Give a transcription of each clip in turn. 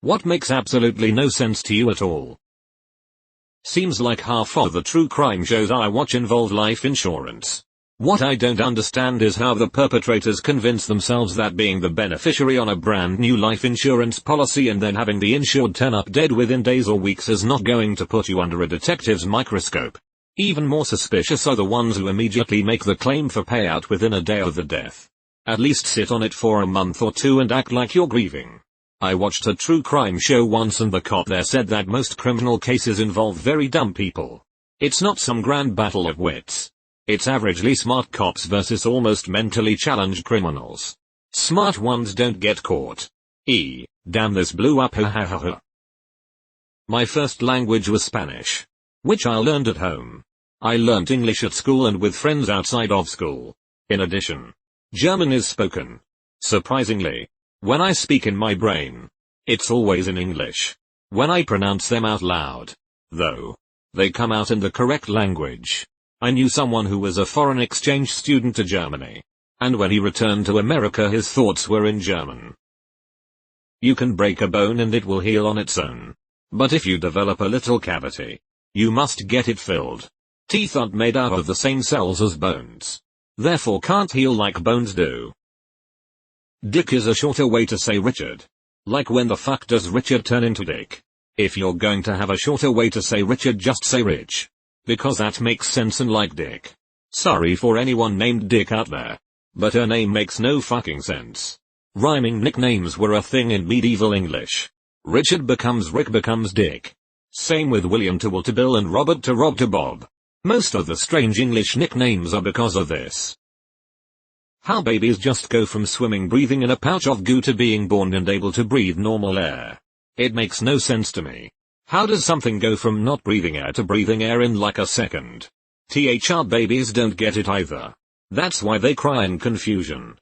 What makes absolutely no sense to you at all? Seems like half of the true crime shows I watch involve life insurance. What I don't understand is how the perpetrators convince themselves that being the beneficiary on a brand new life insurance policy and then having the insured turn up dead within days or weeks is not going to put you under a detective's microscope. Even more suspicious are the ones who immediately make the claim for payout within a day of the death. At least sit on it for a month or two and act like you're grieving. I watched a true crime show once and the cop there said that most criminal cases involve very dumb people. It's not some grand battle of wits. It's averagely smart cops versus almost mentally challenged criminals. Smart ones don't get caught. Damn, this blew up. My first language was Spanish, which I learned at home. I learned English at school and with friends outside of school. In addition, German is spoken. Surprisingly, when I speak in my brain, it's always in English. When I pronounce them out loud, though, they come out in the correct language. I knew someone who was a foreign exchange student to Germany, and when he returned to America his thoughts were in German. You can break a bone and it will heal on its own. But if you develop a little cavity, you must get it filled. Teeth aren't made out of the same cells as bones, therefore can't heal like bones do. Dick is a shorter way to say Richard. Like when the fuck does Richard turn into Dick? If you're going to have a shorter way to say Richard, just say Rich. Because that makes sense and like Dick. Sorry for anyone named Dick out there, but her name makes no fucking sense. Rhyming nicknames were a thing in medieval English. Richard becomes Rick becomes Dick. Same with William to Will to Bill and Robert to Rob to Bob. Most of the strange English nicknames are because of this. How babies just go from swimming breathing in a pouch of goo to being born and able to breathe normal air. It makes no sense to me. How does something go from not breathing air to breathing air in like a second? Babies don't get it either. That's why they cry in confusion.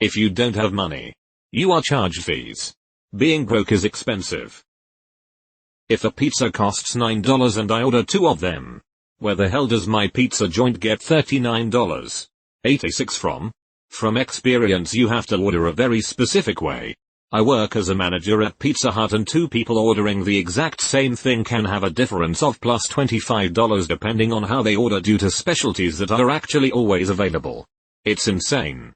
If you don't have money, you are charged fees. Being broke is expensive. If a pizza costs $9 and I order 2 of them, where the hell does my pizza joint get $39.86 from? From experience, you have to order a very specific way. I work as a manager at Pizza Hut and 2 people ordering the exact same thing can have a difference of plus $25 depending on how they order due to specialties that are actually always available. It's insane.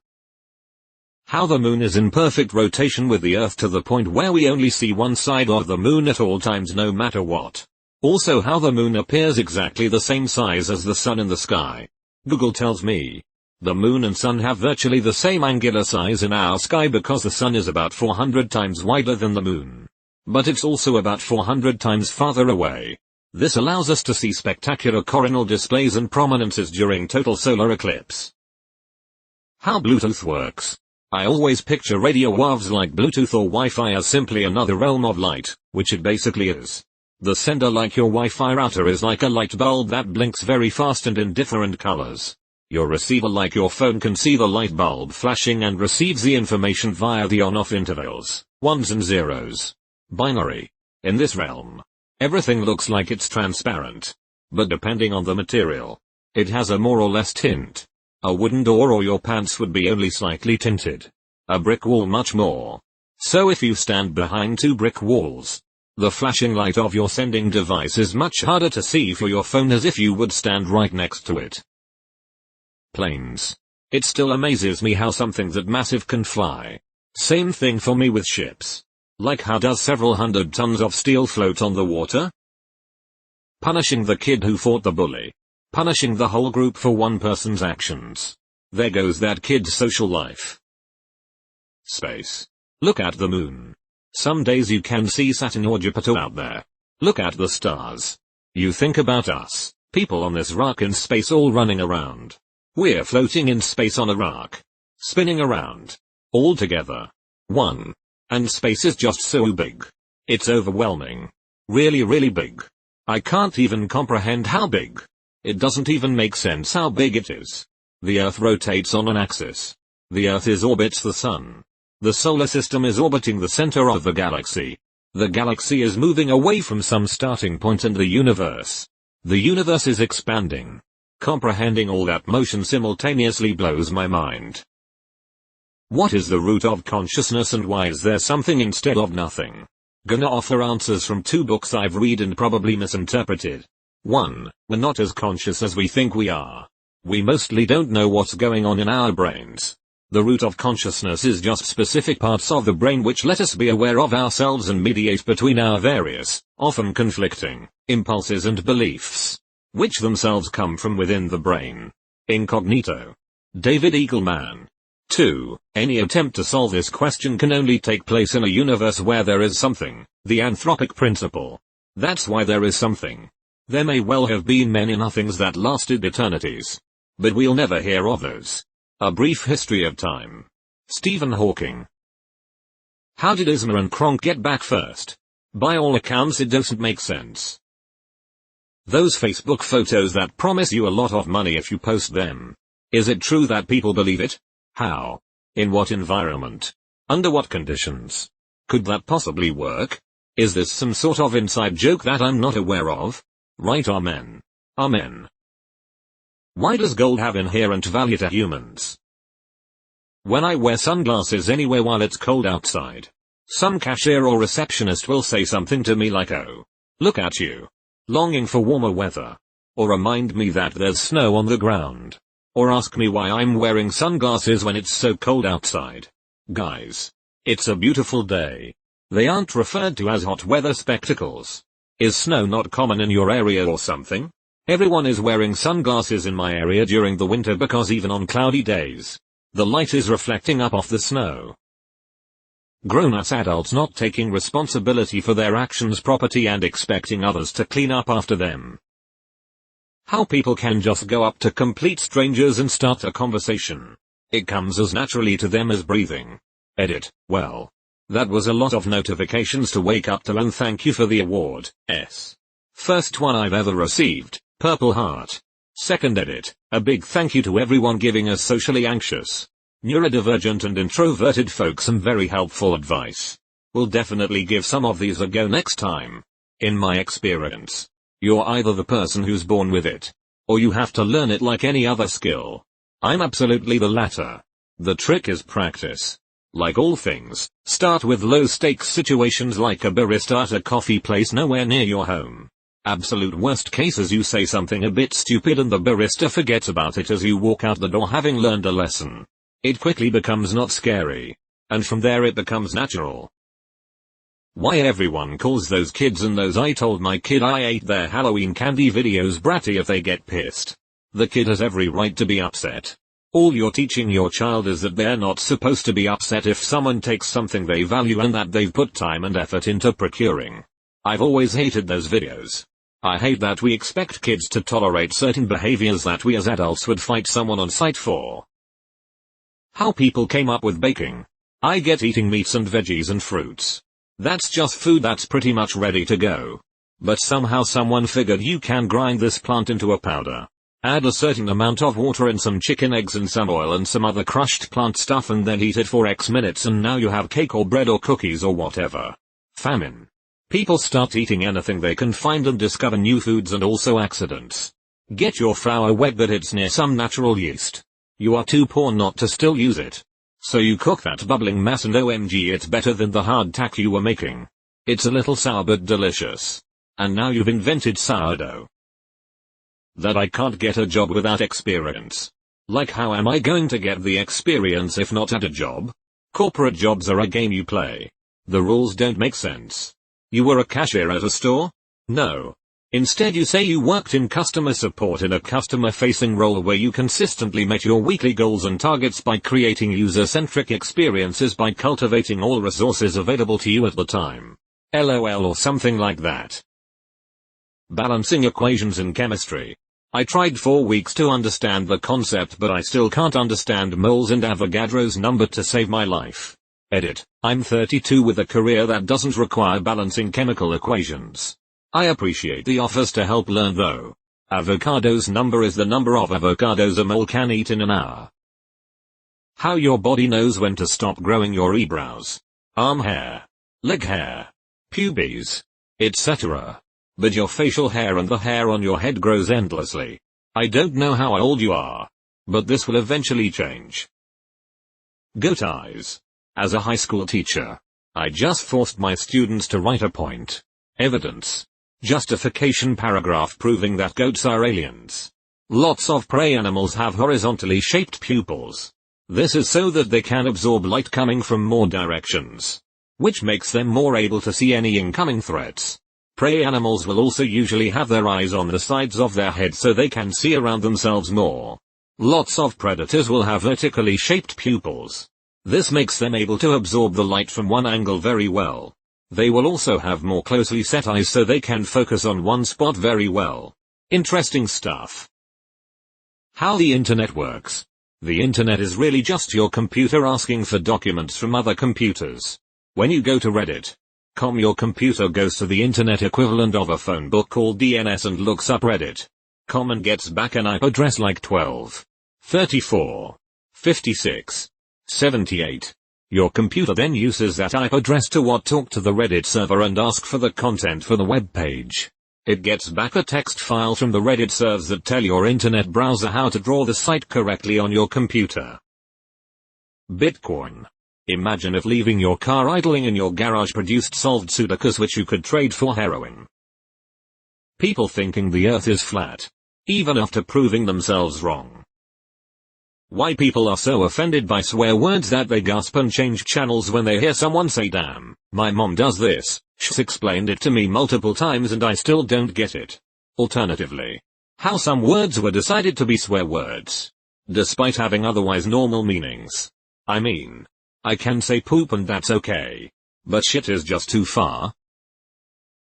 How the moon is in perfect rotation with the earth to the point where we only see one side of the moon at all times no matter what. Also how the moon appears exactly the same size as the sun in the sky. Google tells me the moon and sun have virtually the same angular size in our sky because the sun is about 400 times wider than the moon. But it's also about 400 times farther away. This allows us to see spectacular coronal displays and prominences during total solar eclipse. How Bluetooth works. I always picture radio waves like Bluetooth or Wi-Fi as simply another realm of light, which it basically is. The sender, like your Wi-Fi router, is like a light bulb that blinks very fast and in different colors. Your receiver, like your phone, can see the light bulb flashing and receives the information via the on-off intervals, ones and zeros. Binary. In this realm, everything looks like it's transparent. But depending on the material, it has a more or less tint. A wooden door or your pants would be only slightly tinted. A brick wall much more. So if you stand behind 2 brick walls, the flashing light of your sending device is much harder to see for your phone as if you would stand right next to it. Planes. It still amazes me how something that massive can fly. Same thing for me with ships. Like how does several hundred tons of steel float on the water? Punishing the kid who fought the bully. Punishing the whole group for one person's actions. There goes that kid's social life. Space. Look at the moon. Some days you can see Saturn or Jupiter out there. Look at the stars. You think about us, people on this rock in space all running around. We're floating in space on a rock. Spinning around. All together. One. And space is just so big. It's overwhelming. Really, really big. I can't even comprehend how big. It doesn't even make sense how big it is. The Earth rotates on an axis. The Earth orbits the Sun. The solar system is orbiting the center of the galaxy. The galaxy is moving away from some starting point in the universe. The universe is expanding. Comprehending all that motion simultaneously blows my mind. What is the root of consciousness and why is there something instead of nothing? Gonna offer answers from 2 books I've read and probably misinterpreted. 1. We're not as conscious as we think we are. We mostly don't know what's going on in our brains. The root of consciousness is just specific parts of the brain which let us be aware of ourselves and mediate between our various, often conflicting, impulses and beliefs, which themselves come from within the brain. Incognito. David Eagleman. 2. Any attempt to solve this question can only take place in a universe where there is something, the anthropic principle. That's why there is something. There may well have been many nothings that lasted eternities. But we'll never hear of those. A Brief History of Time. Stephen Hawking. How did Isma and Kronk get back first? By all accounts it doesn't make sense. Those Facebook photos that promise you a lot of money if you post them. Is it true that people believe it? How? In what environment? Under what conditions? Could that possibly work? Is this some sort of inside joke that I'm not aware of? Right, amen. Amen. Why does gold have inherent value to humans? When I wear sunglasses anywhere while it's cold outside, some cashier or receptionist will say something to me like, "Oh, look at you. Longing for warmer weather." Or remind me that there's snow on the ground. Or ask me why I'm wearing sunglasses when it's so cold outside. Guys, it's a beautiful day. They aren't referred to as hot weather spectacles. Is snow not common in your area or something? Everyone is wearing sunglasses in my area during the winter because even on cloudy days, the light is reflecting up off the snow. Grown-ass adults not taking responsibility for their actions properly and expecting others to clean up after them. How people can just go up to complete strangers and start a conversation. It comes as naturally to them as breathing. Edit. Well, that was a lot of notifications to wake up to, and thank you for the award. First one I've ever received, Purple Heart. Second edit, a big thank you to everyone giving us socially anxious, neurodivergent and introverted folks some very helpful advice. We'll definitely give some of these a go next time. In my experience, you're either the person who's born with it, or you have to learn it like any other skill. I'm absolutely the latter. The trick is practice. Like all things, start with low-stakes situations like a barista at a coffee place nowhere near your home. Absolute worst case is you say something a bit stupid and the barista forgets about it as you walk out the door having learned a lesson. It quickly becomes not scary. And from there it becomes natural. Why everyone calls those kids and those "I told my kid I ate their Halloween candy" videos bratty if they get pissed. The kid has every right to be upset. All you're teaching your child is that they're not supposed to be upset if someone takes something they value and that they've put time and effort into procuring. I've always hated those videos. I hate that we expect kids to tolerate certain behaviors that we as adults would fight someone on sight for. How people came up with baking. I get eating meats and veggies and fruits. That's just food that's pretty much ready to go. But somehow someone figured you can grind this plant into a powder. Add a certain amount of water and some chicken eggs and some oil and some other crushed plant stuff and then heat it for X minutes and now you have cake or bread or cookies or whatever. Famine. People start eating anything they can find and discover new foods and also accidents. Get your flour wet but it's near some natural yeast. You are too poor not to still use it. So you cook that bubbling mass and OMG it's better than the hardtack you were making. It's a little sour but delicious. And now you've invented sourdough. That I can't get a job without experience. Like how am I going to get the experience if not at a job? Corporate jobs are a game you play. The rules don't make sense. You were a cashier at a store? No. Instead you say you worked in customer support in a customer-facing role where you consistently met your weekly goals and targets by creating user-centric experiences by cultivating all resources available to you at the time. LOL or something like that. Balancing equations in chemistry. I tried 4 weeks to understand the concept but I still can't understand moles and Avogadro's number to save my life. Edit. I'm 32 with a career that doesn't require balancing chemical equations. I appreciate the offers to help learn though. Avogadro's number is the number of avocados a mole can eat in an hour. How your body knows when to stop growing your eyebrows, arm hair, leg hair, pubes, etc. But your facial hair and the hair on your head grows endlessly. I don't know how old you are, but this will eventually change. Goat eyes. As a high school teacher, I just forced my students to write a point, evidence, justification paragraph proving that goats are aliens. Lots of prey animals have horizontally shaped pupils. This is so that they can absorb light coming from more directions, which makes them more able to see any incoming threats. Prey animals will also usually have their eyes on the sides of their head so they can see around themselves more. Lots of predators will have vertically shaped pupils. This makes them able to absorb the light from one angle very well. They will also have more closely set eyes so they can focus on one spot very well. Interesting stuff. How the internet works. The internet is really just your computer asking for documents from other computers. When you go to Reddit.com, your computer goes to the internet equivalent of a phone book called DNS and looks up Reddit.com and gets back an IP address like 12, 34, 56, 78. Your computer then uses that IP address to talk to the Reddit server and ask for the content for the web page. It gets back a text file from the Reddit servers that tell your internet browser how to draw the site correctly on your computer. Bitcoin. Imagine if leaving your car idling in your garage produced solved Sudokus which you could trade for heroin. People thinking the earth is flat, even after proving themselves wrong. Why people are so offended by swear words that they gasp and change channels when they hear someone say damn, my mom does this, she's explained it to me multiple times and I still don't get it. Alternatively, how some words were decided to be swear words, despite having otherwise normal meanings. I mean, I can say poop and that's okay. But shit is just too far.